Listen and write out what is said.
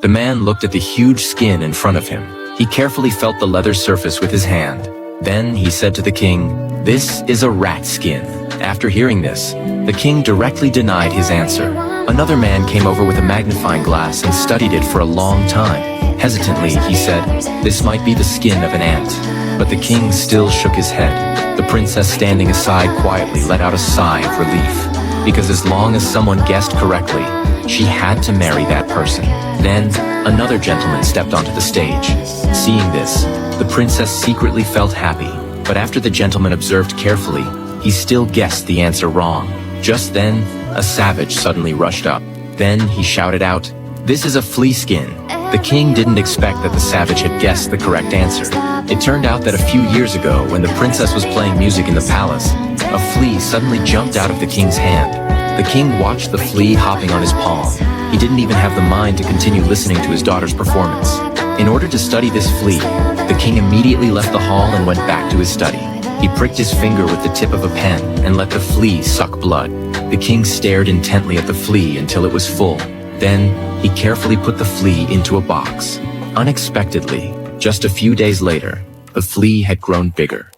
The man looked at the huge skin in front of him. He carefully felt the leather surface with his hand. Then he said to the king, "This is a rat skin." After hearing this, the king directly denied his answer. Another man came over with a magnifying glass and studied it for a long time. Hesitantly, he said, "This might be the skin of an ant." But the king still shook his head. The princess, standing aside quietly, let out a sigh of relief. Because as long as someone guessed correctly, she had to marry that person. Then, another gentleman stepped onto the stage. Seeing this, the princess secretly felt happy. But after the gentleman observed carefully, he still guessed the answer wrong. Just then, a savage suddenly rushed up. Then he shouted out, "This is a flea skin." The king didn't expect that the savage had guessed the correct answer. It turned out that a few years ago, when the princess was playing music in the palace, a flea suddenly jumped out of the king's hand. The king watched the flea hopping on his palm. He didn't even have the mind to continue listening to his daughter's performance. In order to study this flea, the king immediately left the hall and went back to his study. He pricked his finger with the tip of a pen and let the flea suck blood. The king stared intently at the flea until it was full. Then, he carefully put the flea into a box. Unexpectedly, just a few days later, the flea had grown bigger.